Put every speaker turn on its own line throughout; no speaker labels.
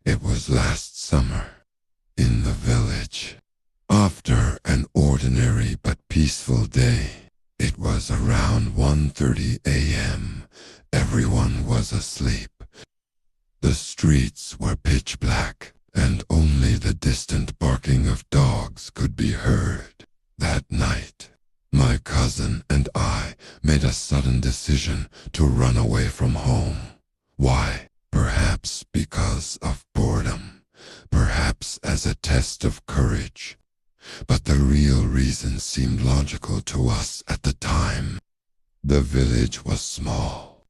It was last summer, in the village. After an ordinary but peaceful day, it was around 1:30 a.m. Everyone was asleep. The streets were pitch black, and only the distant barking of dogs could be heard. That night, my cousin and I made a sudden decision to run away from home. Why? Perhaps because of boredom, perhaps as a test of courage. But the real reason seemed logical to us at the time. The village was small.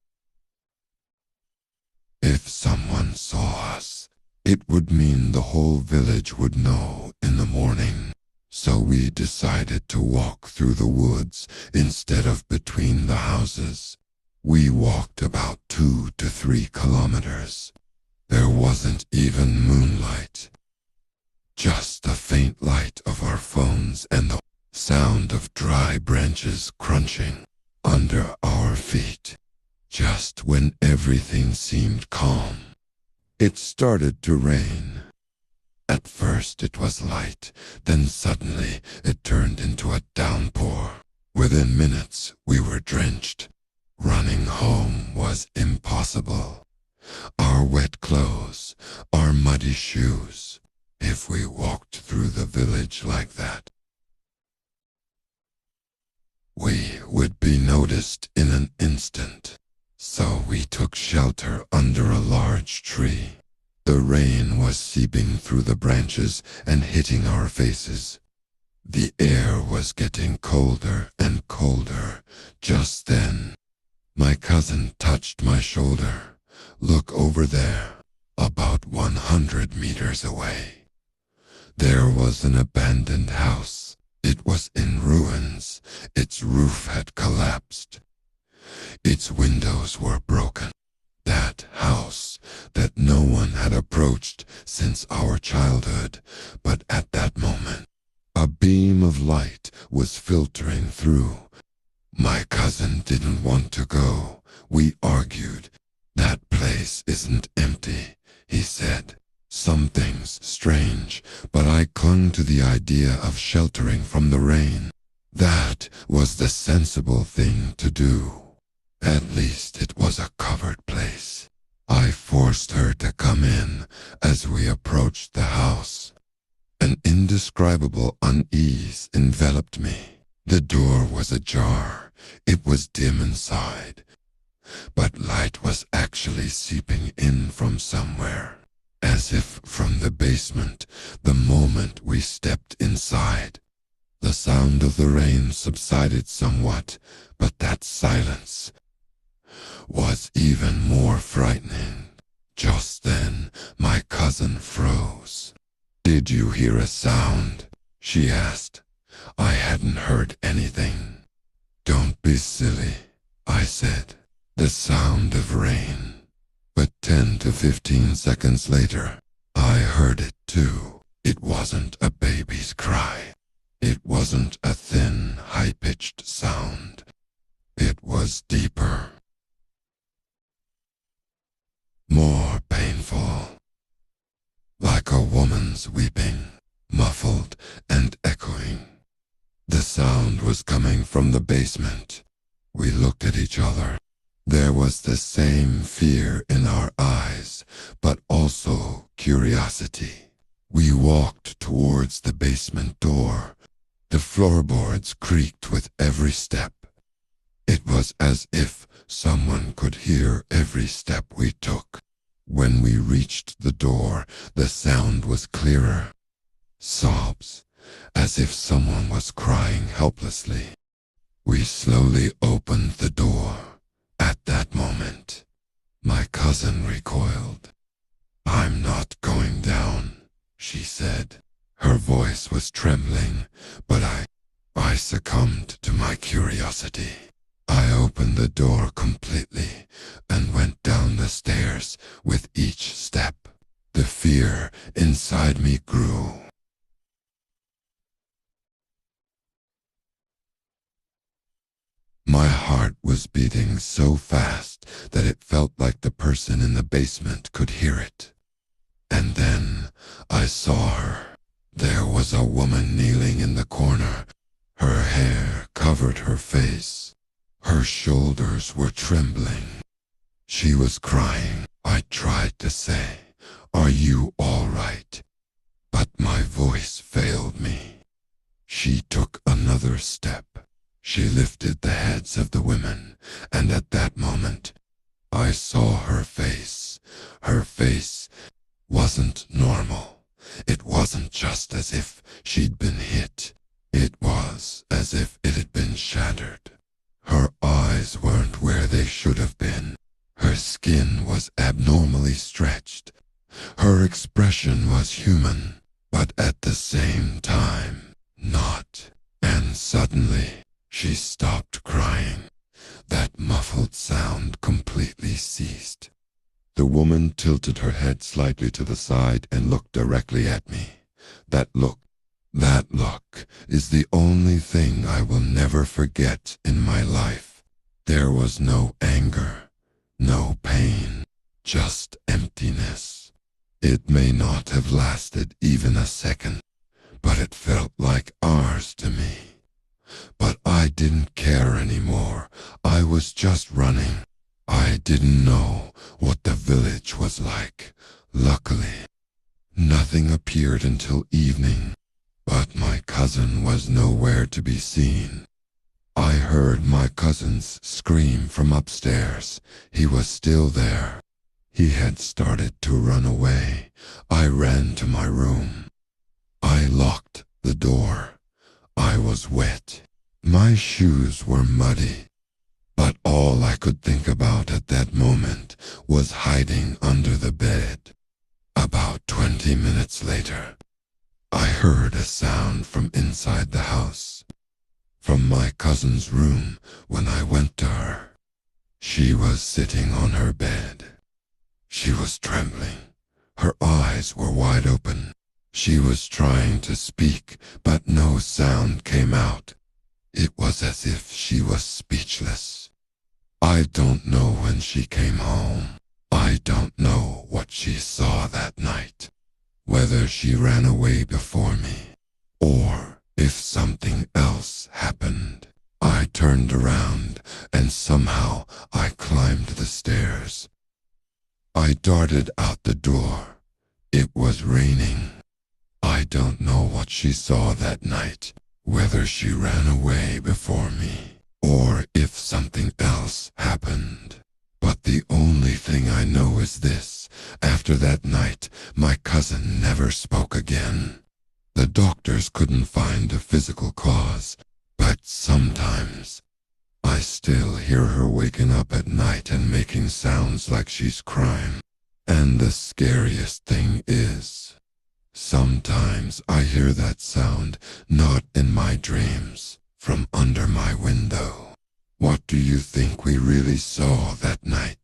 If someone saw us, it would mean the whole village would know in the morning. So we decided to walk through the woods instead of between the houses. We walked about 2 to 3 kilometers. There wasn't even moonlight. Just the faint light of our phones and the sound of dry branches crunching under our feet. Just when everything seemed calm, it started to rain. At first it was light, then suddenly it turned into a downpour. Within minutes we were drenched. Running home was impossible. Our wet clothes, our muddy shoes. If we walked through the village like that, we would be noticed in an instant. So we took shelter under a large tree. The rain was seeping through the branches and hitting our faces. The air was getting colder and colder. Just then, my cousin touched my shoulder. Look over there, about 100 meters away. There was an abandoned house. It was in ruins. Its roof had collapsed. Its windows were broken. That house that no one had approached since our childhood, but at that moment, a beam of light was filtering through. My cousin didn't want to go. We argued. That place isn't empty, he said. Something's strange, but I clung to the idea of sheltering from the rain. That was the sensible thing to do. At least it was a covered place. I forced her to come in as we approached the house. An indescribable unease enveloped me. The door was ajar. It was dim inside, but light was actually seeping in from somewhere, as if from the basement, the moment we stepped inside. The sound of the rain subsided somewhat, but that silence was even more frightening. Just then, my cousin froze. "Did you hear a sound?" she asked. I hadn't heard anything. "Don't be silly," I said. "The sound of rain." But 10 to 15 seconds later, I heard it too. It wasn't a baby's cry. It wasn't a thin, high-pitched sound. It was deeper, more painful, like a woman's weeping, muffled and echoing. The sound was coming from the basement. We looked at each other. There was the same fear in our eyes, but also curiosity. We walked towards the basement door. The floorboards creaked with every step. It was as if someone could hear every step we took. When we reached the door, the sound was clearer. Sobs, as if someone was crying helplessly. We slowly opened the door. At that moment, my cousin recoiled. "I'm not going down," she said. Her voice was trembling, but I succumbed to my curiosity. I opened the door completely and went down the stairs with each step. The fear inside me grew. My heart was beating so fast that it felt like the person in the basement could hear it. And saw her. There was a woman kneeling in the corner. Her hair covered her face. Her shoulders were trembling. She was crying. I tried to say, "Are you all right?" But my voice failed me. She took another step. She lifted the heads of the women, and at that moment, I saw her face. Her face wasn't normal. It wasn't just as if she'd been hit. It was as if it had been shattered. Her eyes weren't where they should have been. Her skin was abnormally stretched. Her expression was human, but at the same time, not. And suddenly, she stopped crying. That muffled sound completely ceased. The woman tilted her head slightly to the side and looked directly at me. That look is the only thing I will never forget in my life. There was no anger, no pain, just emptiness. It may not have lasted even a second, but it felt like hours to me. But I didn't care anymore. I was just running. I didn't know what the village was like. Luckily, nothing appeared until evening, but my cousin was nowhere to be seen. I heard my cousin's scream from upstairs. He was still there. He had started to run away. I ran to my room. I locked the door. I was wet. My shoes were muddy. But all I could think about at that moment was hiding under the bed. About 20 minutes later, I heard a sound from inside the house. From my cousin's room when I went to her. She was sitting on her bed. She was trembling. Her eyes were wide open. She was trying to speak, but no sound came out. It was as if she was speechless. I don't know when she came home. I don't know what she saw that night. Whether she ran away before me, or if something else happened. I turned around, and somehow I climbed the stairs. I darted out the door. It was raining. I don't know what she saw that night, whether she ran away before me, or if something else happened. But the only thing I know is this: after that night, my cousin never spoke again. The doctors couldn't find a physical cause, but sometimes I still hear her waking up at night and making sounds like she's crying. And the scariest thing is, sometimes I hear that sound not in my dreams, from under my window. What do you think we really saw that night?